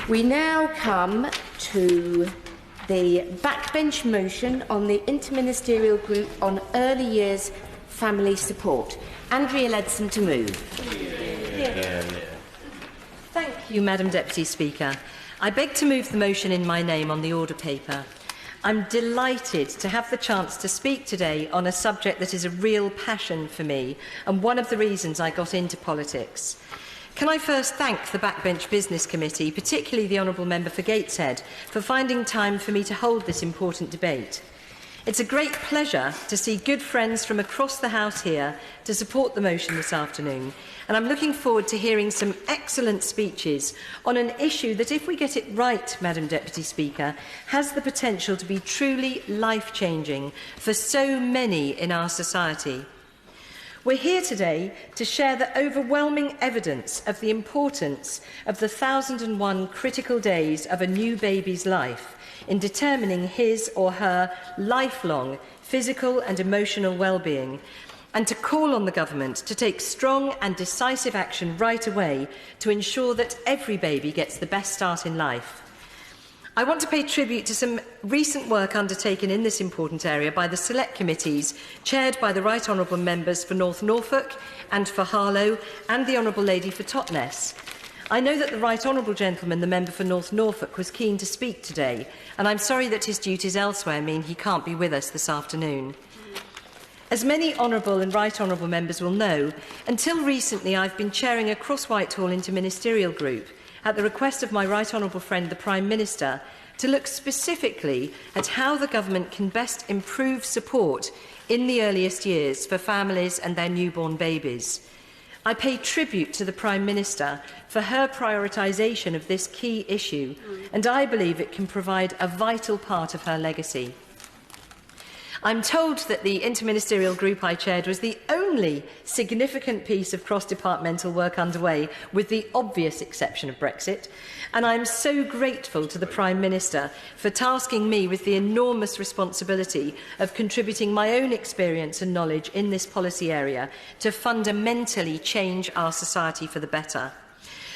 We now come to the backbench motion on the Inter Ministerial Group on early years family support. Andrea Leadsom to move. Thank you, Madam Deputy Speaker. I beg to move the motion in my name on the order paper. I'm delighted to have the chance to speak today on a subject that is a real passion for me and one of the reasons I got into politics. Can I first thank the Backbench Business Committee, particularly the Honourable Member for Gateshead, for finding time for me to hold this important debate. It's a great pleasure to see good friends from across the House here to support the motion this afternoon, and I'm looking forward to hearing some excellent speeches on an issue that, if we get it right, Madam Deputy Speaker, has the potential to be truly life-changing for so many in our society. We're here today to share the overwhelming evidence of the importance of the 1001 critical days of a new baby's life in determining his or her lifelong physical and emotional well-being, and to call on the government to take strong and decisive action right away to ensure that every baby gets the best start in life. I want to pay tribute to some recent work undertaken in this important area by the select committees chaired by the Right Honourable Members for North Norfolk and for Harlow and the Honourable Lady for Totnes. I know that the Right Honourable Gentleman, the Member for North Norfolk, was keen to speak today, and I'm sorry that his duties elsewhere mean he can't be with us this afternoon. As many Honourable and Right Honourable Members will know, until recently I've been chairing a cross-Whitehall Inter Ministerial Group at the request of my Right Honourable friend, the Prime Minister, to look specifically at how the government can best improve support in the earliest years for families and their newborn babies. I pay tribute to the Prime Minister for her prioritisation of this key issue, and I believe it can provide a vital part of her legacy. I'm told that the interministerial group I chaired was the only significant piece of cross-departmental work underway, with the obvious exception of Brexit, and I'm so grateful to the Prime Minister for tasking me with the enormous responsibility of contributing my own experience and knowledge in this policy area to fundamentally change our society for the better.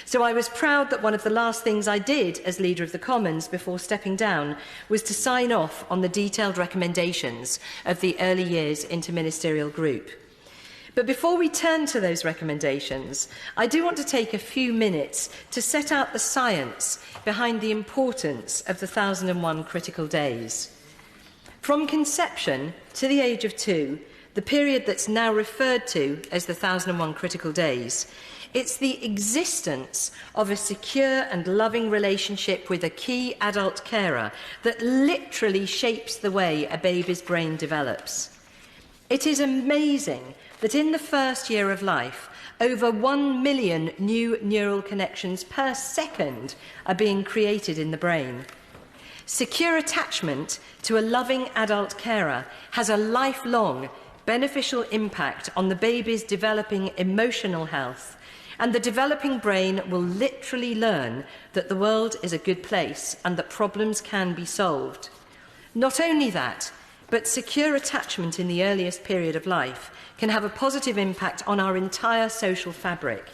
So I was proud that one of the last things I did as Leader of the Commons before stepping down was to sign off on the detailed recommendations of the Early Years Interministerial Group. But before we turn to those recommendations, I do want to take a few minutes to set out the science behind the importance of the 1001 critical days. From conception to the age of 2, the period that's now referred to as the 1001 critical days, it's the existence of a secure and loving relationship with a key adult carer that literally shapes the way a baby's brain develops. It is amazing that in the first year of life, over 1 million new neural connections per second are being created in the brain. Secure attachment to a loving adult carer has a lifelong beneficial impact on the baby's developing emotional health, and the developing brain will literally learn that the world is a good place and that problems can be solved. Not only that, but secure attachment in the earliest period of life can have a positive impact on our entire social fabric.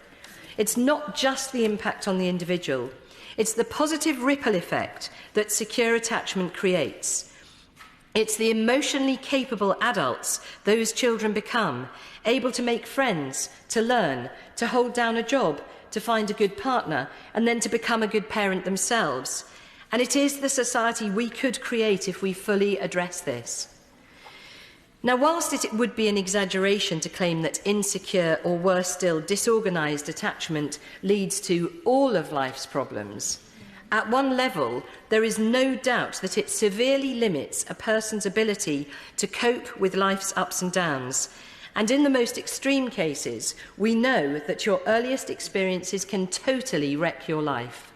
It's not just the impact on the individual, it's the positive ripple effect that secure attachment creates. It's the emotionally capable adults those children become, able to make friends, to learn, to hold down a job, to find a good partner, and then to become a good parent themselves. And it is the society we could create if we fully address this. Now, whilst it would be an exaggeration to claim that insecure, or worse still, disorganised attachment leads to all of life's problems, at one level, there is no doubt that it severely limits a person's ability to cope with life's ups and downs. And in the most extreme cases, we know that your earliest experiences can totally wreck your life.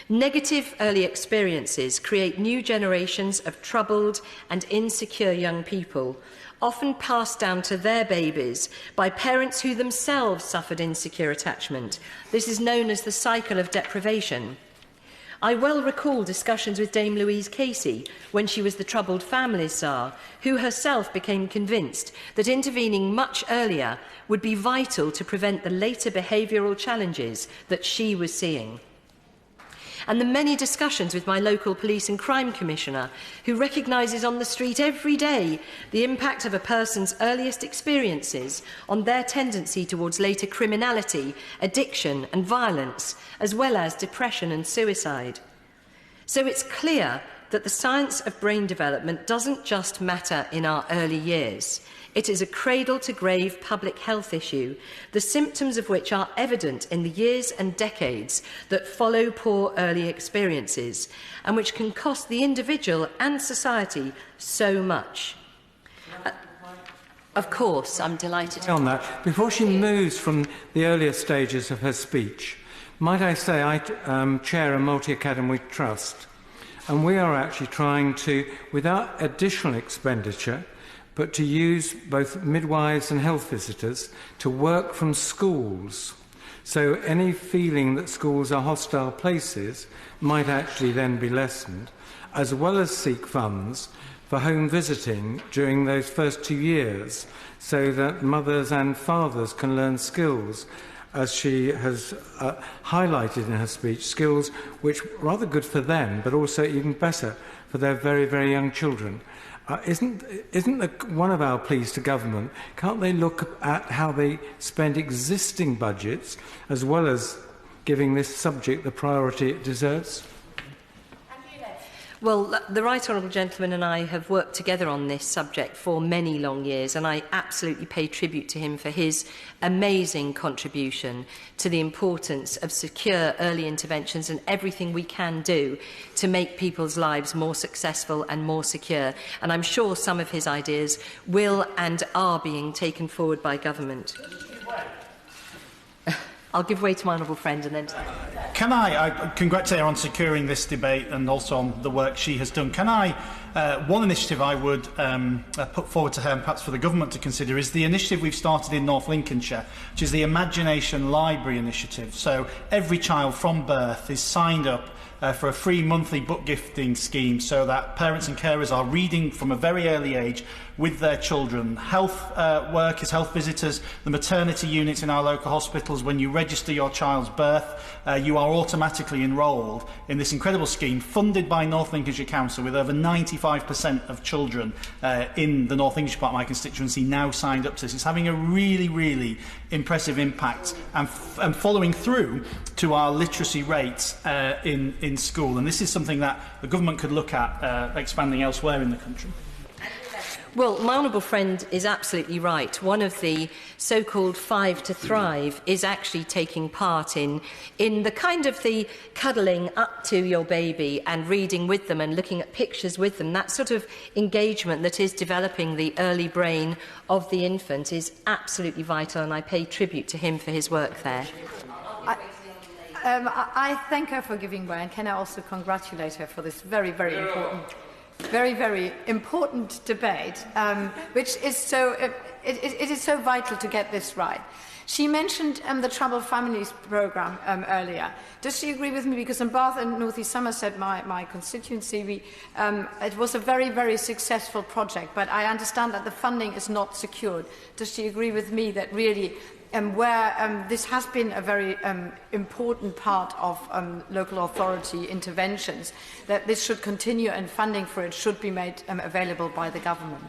Negative early experiences create new generations of troubled and insecure young people, often passed down to their babies by parents who themselves suffered insecure attachment. This is known as the cycle of deprivation. I well recall discussions with Dame Louise Casey when she was the Troubled Families Tsar, who herself became convinced that intervening much earlier would be vital to prevent the later behavioural challenges that she was seeing. and the many discussions with my local police and crime commissioner, who recognises on the street every day the impact of a person's earliest experiences on their tendency towards later criminality, addiction and violence, as well as depression and suicide. So it's clear that the science of brain development doesn't just matter in our early years. It is a cradle-to-grave public health issue, the symptoms of which are evident in the years and decades that follow poor early experiences, and which can cost the individual and society so much. Of course, I'm delighted. On that, before she moves from the earlier stages of her speech, might I say I chair a multi-academy trust, and we are actually trying to, without additional expenditure, but to use both midwives and health visitors to work from schools. So any feeling that schools are hostile places might actually then be lessened, as well as seek funds for home visiting during those first 2 years, so that mothers and fathers can learn skills, as she has highlighted in her speech, skills which are rather good for them, but also even better for their very, very young children. Isn't one of our pleas to government, can't they look at how they spend existing budgets, as well as giving this subject the priority it deserves? Well, the Right Honourable Gentleman and I have worked together on this subject for many long years, and I absolutely pay tribute to him for his amazing contribution to the importance of secure early interventions and everything we can do to make people's lives more successful and more secure. And I'm sure some of his ideas will and are being taken forward by government. I'll give way to my honourable friend and then to... Can I congratulate her on securing this debate and also on the work she has done. Can I, one initiative I would put forward to her and perhaps for the government to consider is the initiative we've started in North Lincolnshire, which is the Imagination Library Initiative. So every child from birth is signed up for a free monthly book gifting scheme, so that parents and carers are reading from a very early age with their children. Health workers, health visitors, the maternity units in our local hospitals, when you register your child's birth, you are automatically enrolled in this incredible scheme funded by North Lincolnshire Council, with over 95% of children in the North Lincolnshire part of my constituency now signed up to this. It's having a really, really impressive impact and following through to our literacy rates in school. And this is something that the government could look at expanding elsewhere in the country. Well, my honourable friend is absolutely right. One of the so-called 5 to Thrive is actually taking part in the kind of the cuddling up to your baby and reading with them and looking at pictures with them. That sort of engagement that is developing the early brain of the infant is absolutely vital, and I pay tribute to him for his work there. I thank her for giving way, and can I also congratulate her for this very, very important debate, which is so it is so vital to get this right. She mentioned the Troubled Families programme earlier. Does she agree with me? Because in Bath and North East Somerset, my constituency, it was a very, very successful project, but I understand that the funding is not secured. Does she agree with me that really where this has been a very important part of local authority interventions, that this should continue and funding for it should be made available by the government?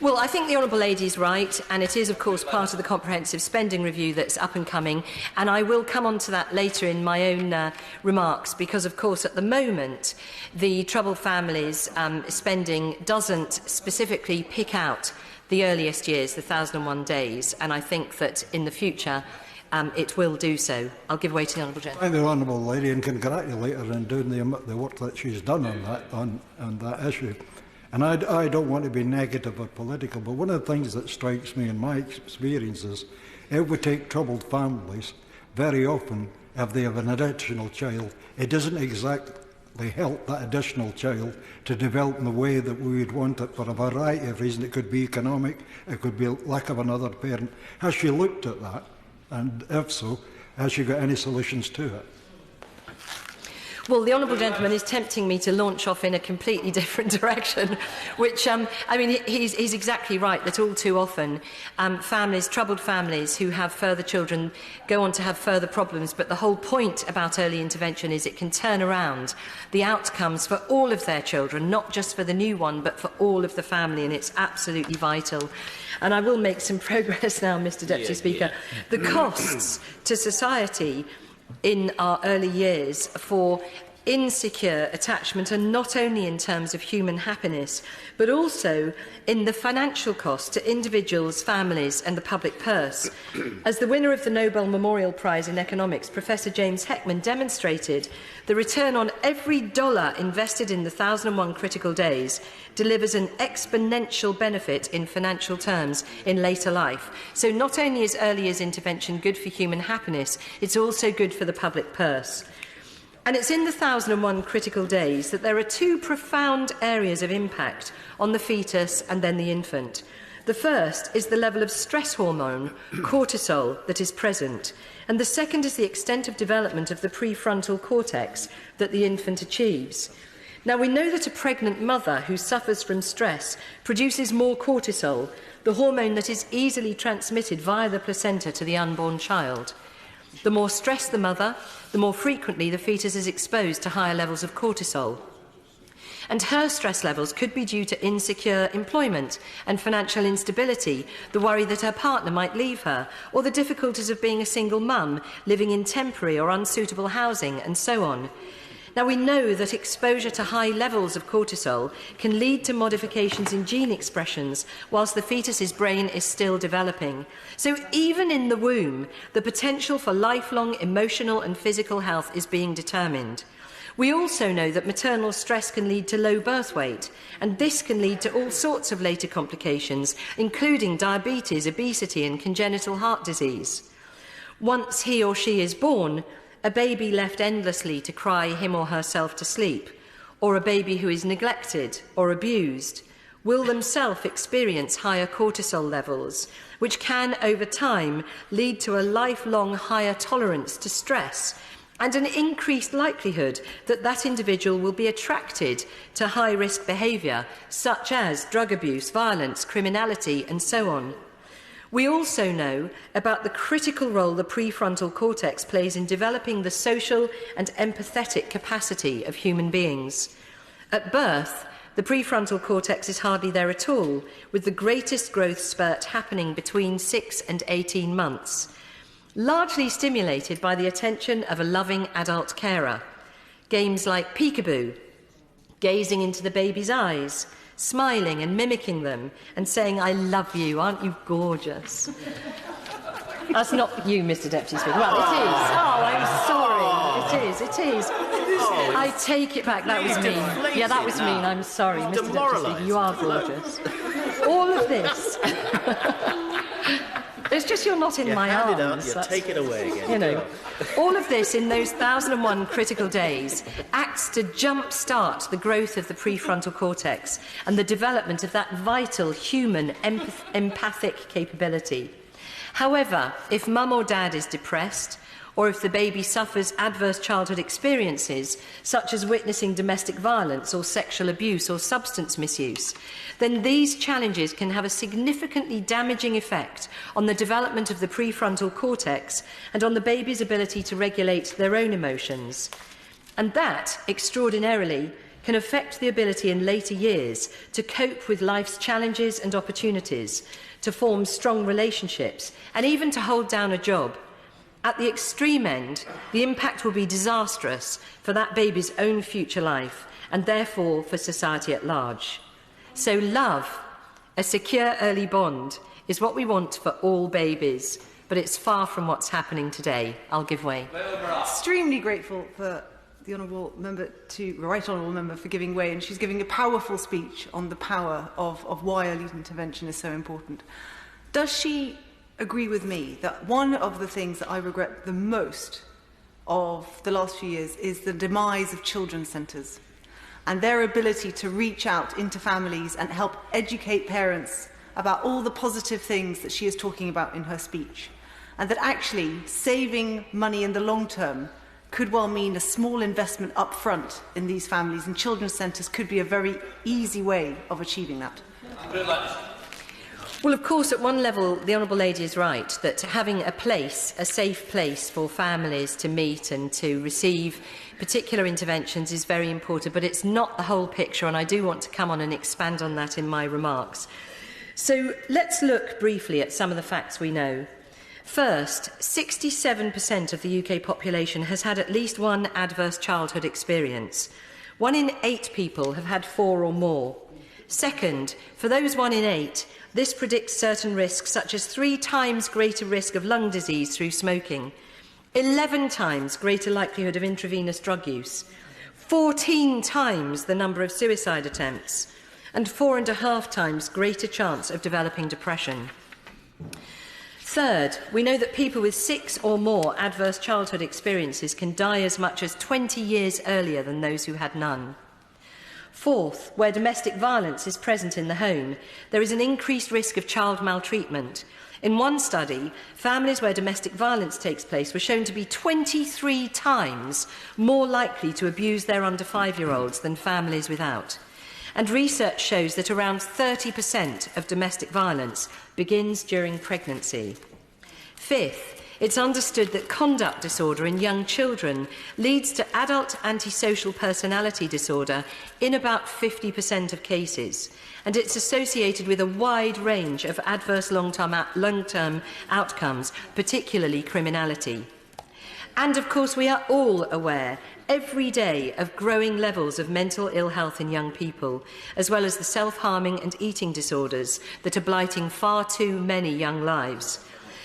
Well, I think the Honourable Lady is right, and it is, of course, part of the comprehensive spending review that's up and coming, and I will come on to that later in my own remarks, because, of course, at the moment, the Troubled Families spending doesn't specifically pick out the earliest years, the 1001 days, and I think that in the future it will do so. I'll give way to the Honourable Gentleman. Thank the Honourable Lady and congratulate her on doing the work that she's done on that issue. And I don't want to be negative or political, but one of the things that strikes me in my experience is if we take troubled families, very often if they have an additional child, it doesn't exactly help that additional child to develop in the way that we would want it for a variety of reasons. It could be economic, it could be lack of another parent. Has she looked at that? And if so, has she got any solutions to it? Well, the honourable gentleman is tempting me to launch off in a completely different direction, which, I mean, he's exactly right that all too often troubled families who have further children go on to have further problems, but the whole point about early intervention is it can turn around the outcomes for all of their children, not just for the new one, but for all of the family, and it's absolutely vital. And I will make some progress now, Mr Deputy Speaker. The costs to society in our early years for insecure attachment, and not only in terms of human happiness, but also in the financial cost to individuals, families and the public purse. As the winner of the Nobel Memorial Prize in Economics, Professor James Heckman, demonstrated, the return on every dollar invested in the 1001 Critical Days delivers an exponential benefit in financial terms in later life. So not only is early years intervention good for human happiness, it's also good for the public purse. And it's in the 1001 Critical Days that there are two profound areas of impact on the fetus and then the infant. The first is the level of stress hormone, cortisol, that is present, and the second is the extent of development of the prefrontal cortex that the infant achieves. Now, we know that a pregnant mother who suffers from stress produces more cortisol, the hormone that is easily transmitted via the placenta to the unborn child. The more stressed the mother, the more frequently the fetus is exposed to higher levels of cortisol. And her stress levels could be due to insecure employment and financial instability, the worry that her partner might leave her, or the difficulties of being a single mum, living in temporary or unsuitable housing, and so on. Now, we know that exposure to high levels of cortisol can lead to modifications in gene expressions whilst the fetus's brain is still developing. So even in the womb, the potential for lifelong emotional and physical health is being determined. We also know that maternal stress can lead to low birth weight, and this can lead to all sorts of later complications, including diabetes, obesity and congenital heart disease. Once he or she is born, a baby left endlessly to cry him or herself to sleep, or a baby who is neglected or abused, will themselves experience higher cortisol levels, which can, over time, lead to a lifelong higher tolerance to stress and an increased likelihood that that individual will be attracted to high-risk behaviour, such as drug abuse, violence, criminality, and so on. We also know about the critical role the prefrontal cortex plays in developing the social and empathetic capacity of human beings. At birth, the prefrontal cortex is hardly there at all, with the greatest growth spurt happening between 6 and 18 months, largely stimulated by the attention of a loving adult carer. Games like peekaboo, gazing into the baby's eyes, smiling and mimicking them and saying, "I love you, aren't you gorgeous?" That's not you, Mr Deputy Speaker. Well, it is. Oh, I'm sorry. It is. I take it back. That was mean. Yeah, that was mean. I'm sorry, Mr Deputy Speaker. You are gorgeous. All of this. It's just you're not in my arms. Take it away again. You know, all of this in those 1001 critical days acts to jump-start the growth of the prefrontal cortex and the development of that vital human empathic capability. However, if mum or dad is depressed, or if the baby suffers adverse childhood experiences, such as witnessing domestic violence or sexual abuse or substance misuse, then these challenges can have a significantly damaging effect on the development of the prefrontal cortex and on the baby's ability to regulate their own emotions. And that, extraordinarily, can affect the ability in later years to cope with life's challenges and opportunities, to form strong relationships, and even to hold down a job. At the extreme end, the impact will be disastrous for that baby's own future life and therefore for society at large. So love, a secure early bond, is what we want for all babies, but it's far from what's happening today. I'll give way. Extremely grateful for the Right Honourable Member for giving way, and she's giving a powerful speech on the power of why early intervention is so important. Does she agree with me that one of the things that I regret the most of the last few years is the demise of children's centres and their ability to reach out into families and help educate parents about all the positive things that she is talking about in her speech, and that actually saving money in the long term could well mean a small investment up front in these families, and children's centres could be a very easy way of achieving that. Well, of course, at one level, the Honourable Lady is right that having a place, a safe place for families to meet and to receive particular interventions is very important, but it's not the whole picture, and I do want to come on and expand on that in my remarks. So let's look briefly at some of the facts we know. First, 67% of the UK population has had at least one adverse childhood experience. 1 in 8 people have had 4 or more. Second, for those 1 in 8, this predicts certain risks, such as 3 times greater risk of lung disease through smoking, 11 times greater likelihood of intravenous drug use, 14 times the number of suicide attempts, and 4.5 times greater chance of developing depression. Third, we know that people with 6 or more adverse childhood experiences can die as much as 20 years earlier than those who had none. Fourth, where domestic violence is present in the home, there is an increased risk of child maltreatment. In one study, families where domestic violence takes place were shown to be 23 times more likely to abuse their under 5-year-olds than families without. And research shows that around 30% of domestic violence begins during pregnancy. Fifth, it's understood that conduct disorder in young children leads to adult antisocial personality disorder in about 50% of cases, and it's associated with a wide range of adverse long-term outcomes, particularly criminality. And of course, we are all aware every day of growing levels of mental ill health in young people, as well as the self-harming and eating disorders that are blighting far too many young lives.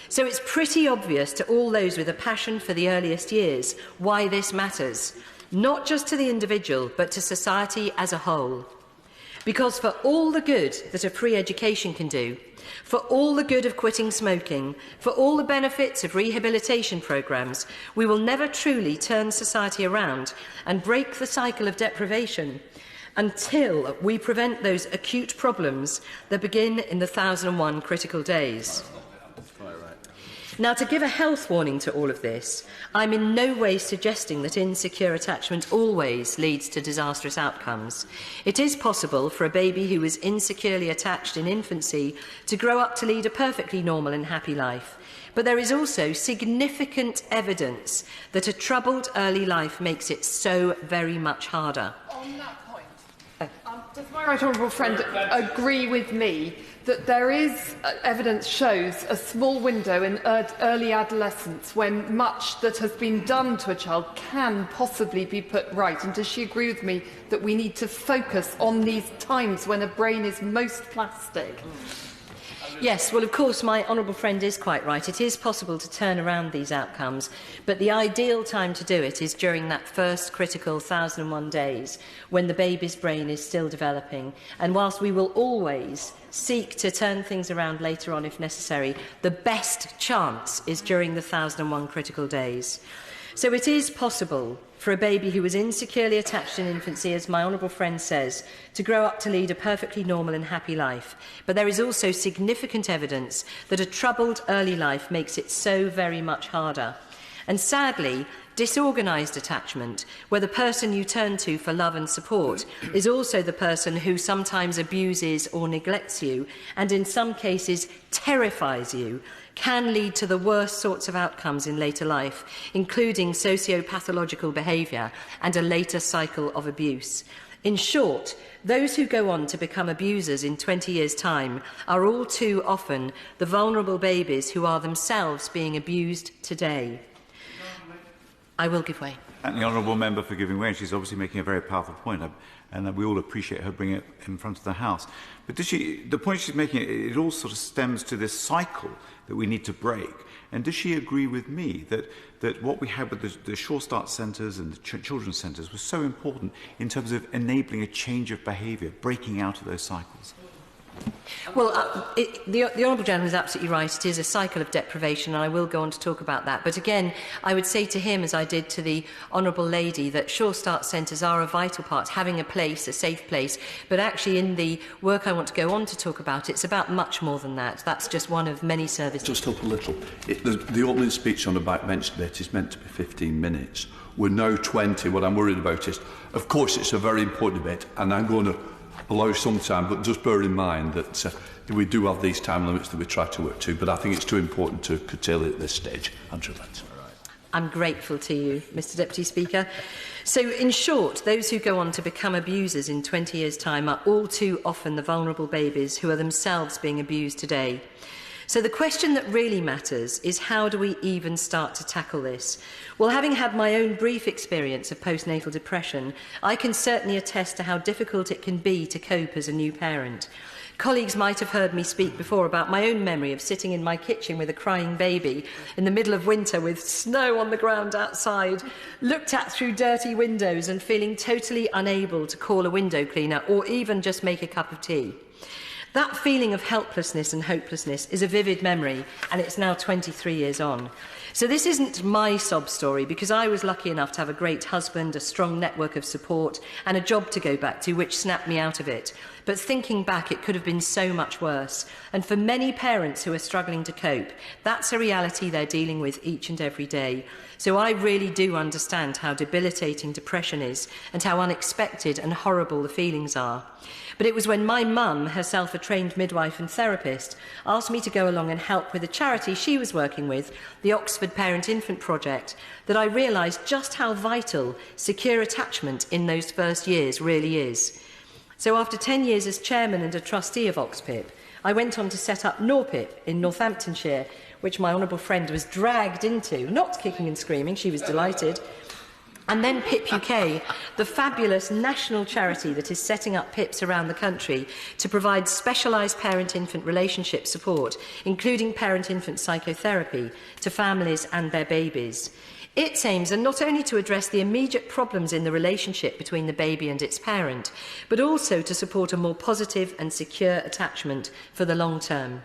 So it's pretty obvious to all those with a passion for the earliest years why this matters, not just to the individual, but to society as a whole. Because for all the good that a free education can do, for all the good of quitting smoking, for all the benefits of rehabilitation programmes, we will never truly turn society around and break the cycle of deprivation until we prevent those acute problems that begin in the 1001 critical days. Now, to give a health warning to all of this, I'm in no way suggesting that insecure attachment always leads to disastrous outcomes. It is possible for a baby who is insecurely attached in infancy to grow up to lead a perfectly normal and happy life. But there is also significant evidence that a troubled early life makes it so very much harder. On that point, does my right honourable friend agree with me that there is evidence shows a small window in early adolescence when much that has been done to a child can possibly be put right? And does she agree with me that we need to focus on these times when a brain is most plastic? Yes, well, of course, my honourable friend is quite right. It is possible to turn around these outcomes, but the ideal time to do it is during that first critical 1001 days, when the baby's brain is still developing. And whilst we will always seek to turn things around later on if necessary, the best chance is during the 1001 critical days. So it is possible for a baby who was insecurely attached in infancy, as my honourable friend says, to grow up to lead a perfectly normal and happy life. But there is also significant evidence that a troubled early life makes it so very much harder. And sadly, disorganised attachment, where the person you turn to for love and support is also the person who sometimes abuses or neglects you, and in some cases terrifies you, can lead to the worst sorts of outcomes in later life, including socio-pathological behaviour and a later cycle of abuse. In short, those who go on to become abusers in 20 years' time are all too often the vulnerable babies who are themselves being abused today. I will give way. Thank the honourable member for giving way. She's obviously making a very powerful point, and we all appreciate her bringing it in front of the House. But the point she's making, it all sort of stems to this cycle that we need to break. And does she agree with me that what we had with the Sure Start centres and the children's centres was so important in terms of enabling a change of behaviour, breaking out of those cycles? Well, the Honourable Gentleman is absolutely right. It is a cycle of deprivation, and I will go on to talk about that. But again, I would say to him, as I did to the Honourable Lady, that Sure Start centres are a vital part, having a place, a safe place. But actually, in the work I want to go on to talk about, it's about much more than that. That's just one of many services. Just help a little. The opening speech on the backbench debate is meant to be 15 minutes. We're now 20. What I'm worried about is, of course, it's a very important debate, and I'm going to allow some time, but just bear in mind that we do have these time limits that we try to work to, but I think it's too important to curtail it at this stage. Andrea Leadsom. I'm grateful to you, Mr Deputy Speaker. So, in short, those who go on to become abusers in 20 years' time are all too often the vulnerable babies who are themselves being abused today. So the question that really matters is, how do we even start to tackle this? Well, having had my own brief experience of postnatal depression, I can certainly attest to how difficult it can be to cope as a new parent. Colleagues might have heard me speak before about my own memory of sitting in my kitchen with a crying baby in the middle of winter with snow on the ground outside, looked at through dirty windows and feeling totally unable to call a window cleaner or even just make a cup of tea. That feeling of helplessness and hopelessness is a vivid memory, and it's now 23 years on. So this isn't my sob story, because I was lucky enough to have a great husband, a strong network of support and a job to go back to, which snapped me out of it. But thinking back, it could have been so much worse. And for many parents who are struggling to cope, that's a reality they're dealing with each and every day. So I really do understand how debilitating depression is and how unexpected and horrible the feelings are. But it was when my mum, herself a trained midwife and therapist, asked me to go along and help with a charity she was working with, the Oxford Parent-Infant Project, that I realised just how vital secure attachment in those first years really is. So after 10 years as chairman and a trustee of OxPIP, I went on to set up NorPIP in Northamptonshire, which my honourable friend was dragged into, not kicking and screaming, she was delighted. And then PIP UK, the fabulous national charity that is setting up PIPs around the country to provide specialised parent-infant relationship support, including parent-infant psychotherapy, to families and their babies. Its aims are not only to address the immediate problems in the relationship between the baby and its parent, but also to support a more positive and secure attachment for the long term.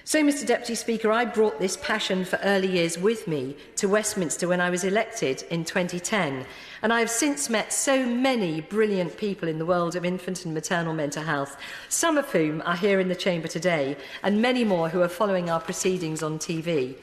So, Mr Deputy Speaker, I brought this passion for early years with me to Westminster when I was elected in 2010, and I have since met so many brilliant people in the world of infant and maternal mental health, some of whom are here in the chamber today, and many more who are following our proceedings on TV.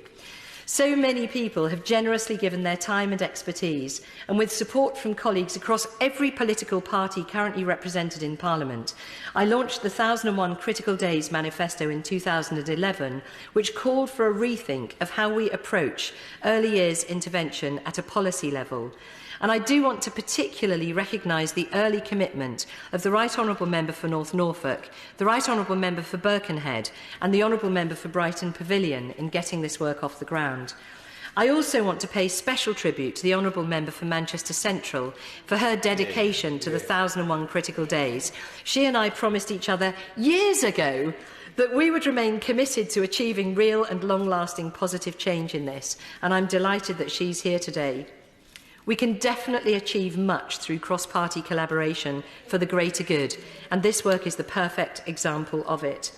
So many people have generously given their time and expertise, and with support from colleagues across every political party currently represented in Parliament, I launched the 1001 Critical Days Manifesto in 2011, which called for a rethink of how we approach early years intervention at a policy level. And I do want to particularly recognise the early commitment of the Right Honourable Member for North Norfolk, the Right Honourable Member for Birkenhead and the Honourable Member for Brighton Pavilion in getting this work off the ground. I also want to pay special tribute to the Honourable Member for Manchester Central for her dedication to the 1001 Critical Days. She and I promised each other years ago that we would remain committed to achieving real and long-lasting positive change in this, and I'm delighted that she's here today. We can definitely achieve much through cross-party collaboration for the greater good, and this work is the perfect example of it.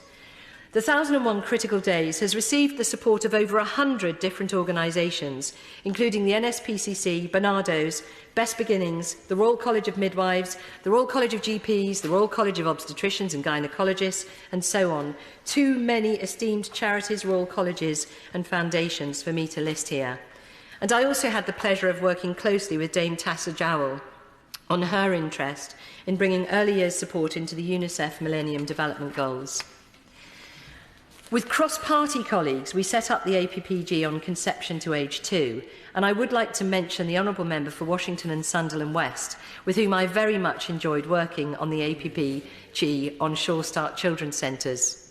The 1001 Critical Days has received the support of over 100 different organisations, including the NSPCC, Barnardo's, Best Beginnings, the Royal College of Midwives, the Royal College of GPs, the Royal College of Obstetricians and Gynaecologists, and so on. Too many esteemed charities, royal colleges and foundations for me to list here. And I also had the pleasure of working closely with Dame Tassa Jowell on her interest in bringing early years support into the UNICEF Millennium Development Goals. With cross-party colleagues, we set up the APPG on conception to age 2, and I would like to mention the Honourable Member for Washington and Sunderland West, with whom I very much enjoyed working on the APPG on Sure Start Children's Centres.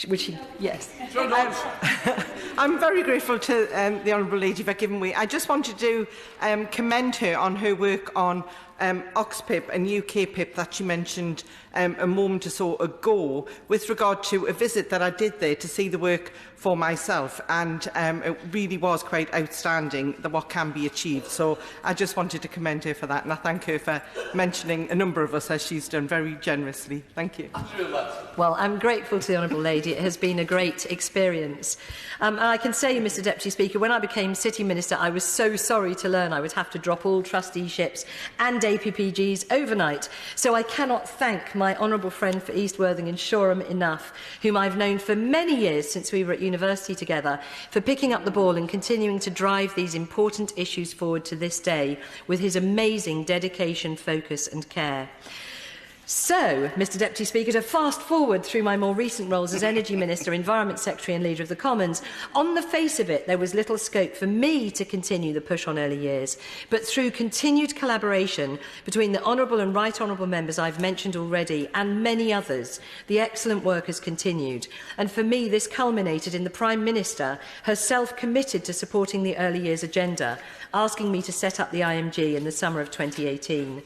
Which, yes. I'm very grateful to the Honourable Lady for giving way. I just wanted to commend her on her work on OxPIP and UK PIP that she mentioned a moment or so ago, with regard to a visit that I did there to see the work for myself, and it really was quite outstanding what can be achieved. So I just wanted to commend her for that, and I thank her for mentioning a number of us, as she's done very generously. Thank you. Well, I'm grateful to the Honourable Lady. It has been a great experience. And I can say, Mr Deputy Speaker, when I became City Minister, I was so sorry to learn I would have to drop all trusteeships and APPGs overnight, so I cannot thank my honourable friend for East Worthing and Shoreham enough, whom I've known for many years since we were at university together, for picking up the ball and continuing to drive these important issues forward to this day with his amazing dedication, focus and care. So, Mr Deputy Speaker, to fast forward through my more recent roles as Energy Minister, Environment Secretary and Leader of the Commons, on the face of it there was little scope for me to continue the push on early years, but through continued collaboration between the Honourable and Right Honourable members I've mentioned already and many others, the excellent work has continued. And for me this culminated in the Prime Minister herself committed to supporting the early years agenda, asking me to set up the IMG in the summer of 2018.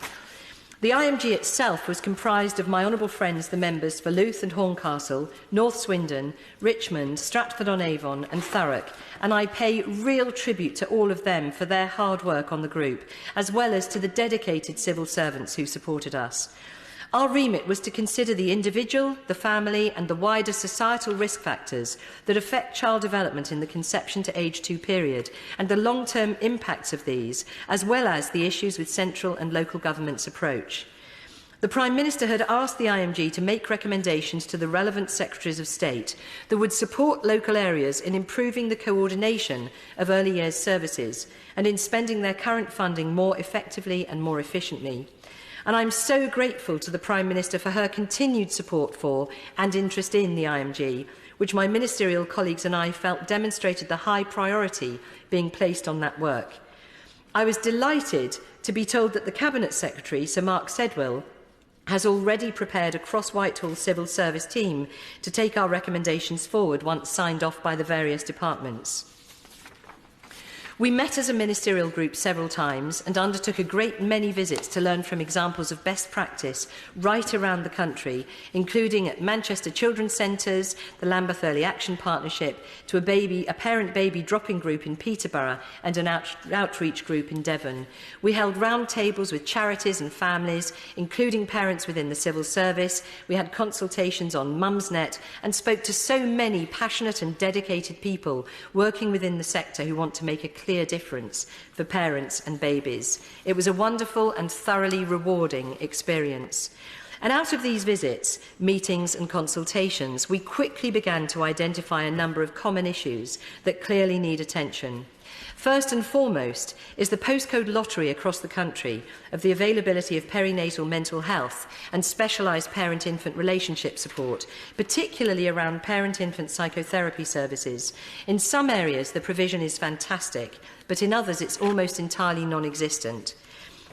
The IMG itself was comprised of my honourable friends, the members for Louth and Horncastle, North Swindon, Richmond, Stratford-on-Avon and Thurrock, and I pay real tribute to all of them for their hard work on the group, as well as to the dedicated civil servants who supported us. Our remit was to consider the individual, the family and the wider societal risk factors that affect child development in the conception to age 2 period and the long-term impacts of these, as well as the issues with central and local government's approach. The Prime Minister had asked the IMG to make recommendations to the relevant Secretaries of State that would support local areas in improving the coordination of early years services and in spending their current funding more effectively and more efficiently. And I'm so grateful to the Prime Minister for her continued support for and interest in the IMG, which my ministerial colleagues and I felt demonstrated the high priority being placed on that work. I was delighted to be told that the Cabinet Secretary, Sir Mark Sedwill, has already prepared a cross-Whitehall civil service team to take our recommendations forward once signed off by the various departments. We met as a ministerial group several times and undertook a great many visits to learn from examples of best practice right around the country, including at Manchester Children's Centres, the Lambeth Early Action Partnership, to a parent-baby dropping group in Peterborough and an outreach group in Devon. We held round tables with charities and families, including parents within the civil service. We had consultations on Mumsnet and spoke to so many passionate and dedicated people working within the sector who want to make a clear difference for parents and babies. It was a wonderful and thoroughly rewarding experience. And out of these visits, meetings and consultations, we quickly began to identify a number of common issues that clearly need attention. First and foremost is the postcode lottery across the country of the availability of perinatal mental health and specialised parent-infant relationship support, particularly around parent-infant psychotherapy services. In some areas, the provision is fantastic, but in others, it's almost entirely non-existent.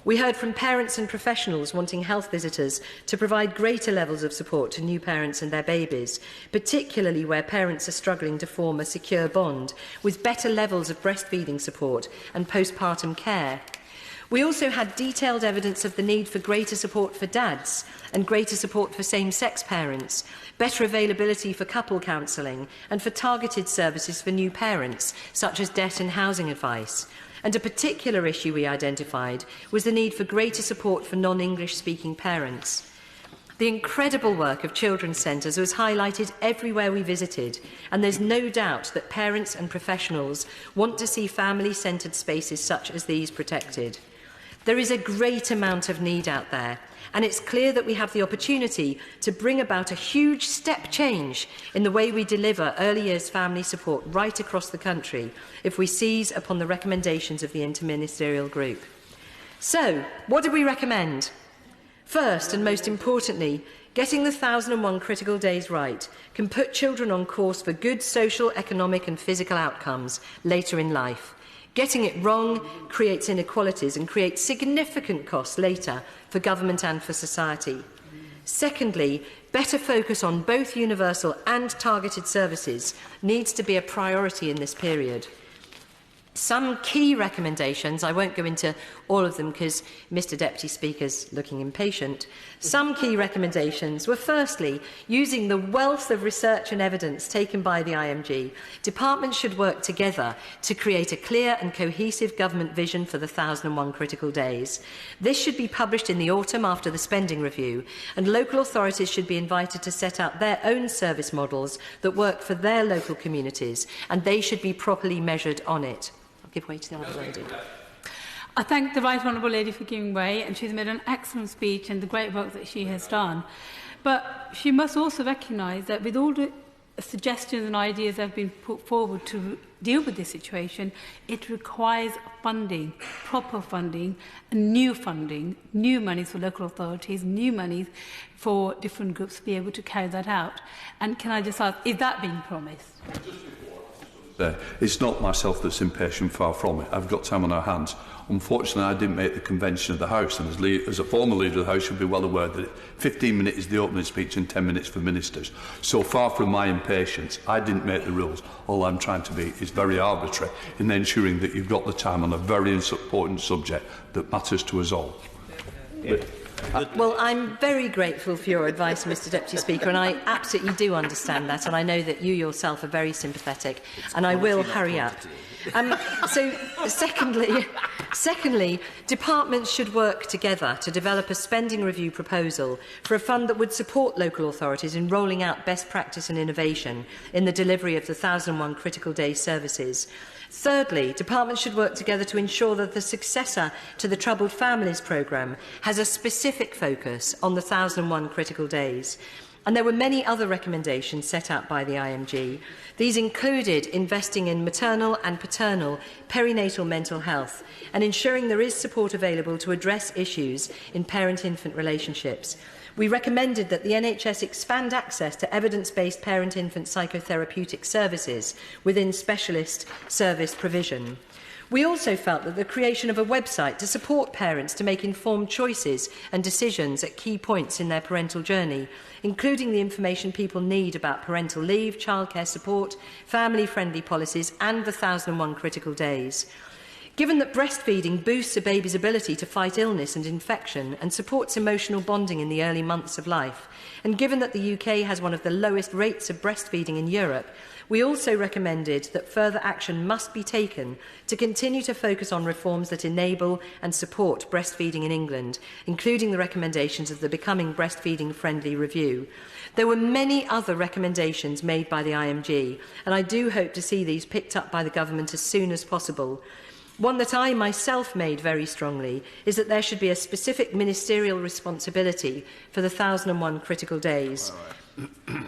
We heard from parents and professionals wanting health visitors to provide greater levels of support to new parents and their babies, particularly where parents are struggling to form a secure bond, with better levels of breastfeeding support and postpartum care. We also had detailed evidence of the need for greater support for dads and greater support for same-sex parents, better availability for couple counselling and for targeted services for new parents, such as debt and housing advice. And a particular issue we identified was the need for greater support for non-English speaking parents. The incredible work of children's centres was highlighted everywhere we visited, and there's no doubt that parents and professionals want to see family-centred spaces such as these protected. There is a great amount of need out there, and it's clear that we have the opportunity to bring about a huge step change in the way we deliver early years family support right across the country if we seize upon the recommendations of the Inter Ministerial Group. So, what do we recommend? First, and most importantly, getting the 1001 Critical Days right can put children on course for good social, economic and physical outcomes later in life. Getting it wrong creates inequalities and creates significant costs later for government and for society. Secondly, better focus on both universal and targeted services needs to be a priority in this period. Some key recommendations, I won't go into all of them because Mr Deputy Speaker's looking impatient. Some key recommendations were firstly, using the wealth of research and evidence taken by the IMG, departments should work together to create a clear and cohesive government vision for the 1001 Critical Days. This should be published in the autumn after the spending review, and local authorities should be invited to set out their own service models that work for their local communities, and they should be properly measured on it. Give way to the Honourable Lady. I thank the Right Honourable Lady for giving way, and she's made an excellent speech and the great work that she has done. But she must also recognise that with all the suggestions and ideas that have been put forward to deal with this situation, it requires funding, proper funding, and new monies for local authorities, new monies for different groups to be able to carry that out. And can I just ask, is that being promised? It's not myself that's impatient, far from it. I've got time on our hands. Unfortunately, I didn't make the convention of the House, and as a former leader of the House, you'll be well aware that 15 minutes is the opening speech and 10 minutes for ministers. So far from my impatience, I didn't make the rules. All I'm trying to be is very arbitrary in ensuring that you've got the time on a very important subject that matters to us all. Well, I'm very grateful for your advice, Mr Deputy Speaker, and I absolutely do understand that, and I know that you yourself are very sympathetic, and I will hurry up. Secondly, departments should work together to develop a spending review proposal for a fund that would support local authorities in rolling out best practice and innovation in the delivery of the 1001 Critical Days services. Thirdly, departments should work together to ensure that the successor to the Troubled Families programme has a specific focus on the 1001 Critical Days. And there were many other recommendations set out by the IMG. These included investing in maternal and paternal perinatal mental health and ensuring there is support available to address issues in parent-infant relationships. We recommended that the NHS expand access to evidence-based parent-infant psychotherapeutic services within specialist service provision. We also felt that the creation of a website to support parents to make informed choices and decisions at key points in their parental journey, including the information people need about parental leave, childcare support, family-friendly policies and the 1001 Critical Days. Given that breastfeeding boosts a baby's ability to fight illness and infection and supports emotional bonding in the early months of life, and given that the UK has one of the lowest rates of breastfeeding in Europe, we also recommended that further action must be taken to continue to focus on reforms that enable and support breastfeeding in England, including the recommendations of the Becoming Breastfeeding Friendly Review. There were many other recommendations made by the IMG, and I do hope to see these picked up by the government as soon as possible. One that I myself made very strongly is that there should be a specific ministerial responsibility for the 1001 Critical Days.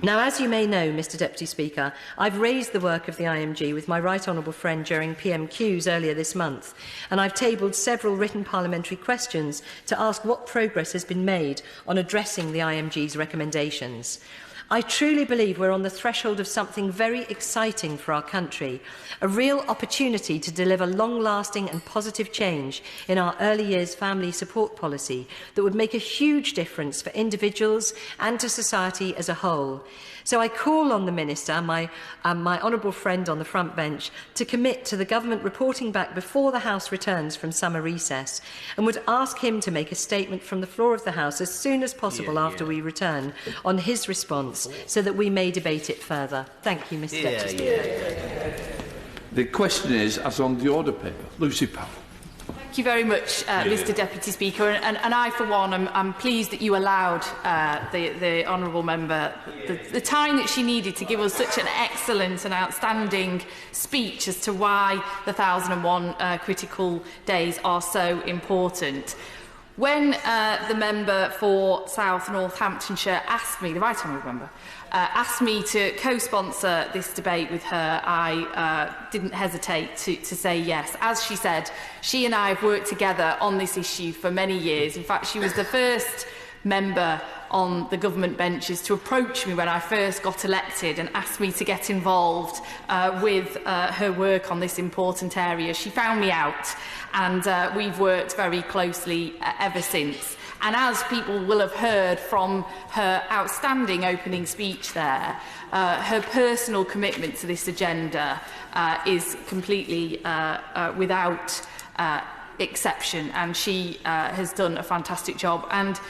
Now, as you may know, Mr Deputy Speaker, I've raised the work of the IMG with my right honourable friend during PMQs earlier this month, and I've tabled several written parliamentary questions to ask what progress has been made on addressing the IMG's recommendations. I truly believe we're on the threshold of something very exciting for our country, a real opportunity to deliver long-lasting and positive change in our early years family support policy that would make a huge difference for individuals and to society as a whole. So I call on the Minister, my honourable friend on the front bench, to commit to the government reporting back before the House returns from summer recess, and would ask him to make a statement from the floor of the House as soon as possible after we return on his response, so that we may debate it further. Thank you, Mr Deputy Speaker. The question is, as on the order paper, Lucy Powell. Thank you very much, Mr Deputy Speaker. And I, for one, am pleased that you allowed the honourable member the time that she needed to give us such an excellent and outstanding speech as to why the 1001 Critical Days are so important. When the member for South Northamptonshire asked me, the right honourable member, asked me to co-sponsor this debate with her, I didn't hesitate to say yes. As she said, she and I have worked together on this issue for many years. In fact, she was the first member on the government benches to approach me when I first got elected and asked me to get involved with her work on this important area. She found me out, and we've worked very closely ever since. And as people will have heard from her outstanding opening speech there, her personal commitment to this agenda is completely without exception, and she has done a fantastic job. And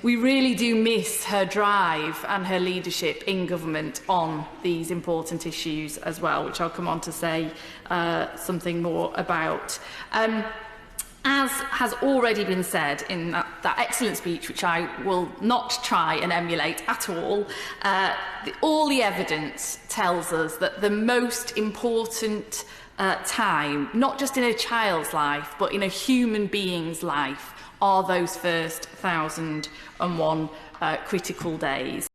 we really do miss her drive and her leadership in government on these important issues as well, which I'll come on to say something more about. As has already been said in that excellent speech, which I will not try and emulate at all, all the evidence tells us that the most important time, not just in a child's life, but in a human being's life, are those first 1,001 critical days.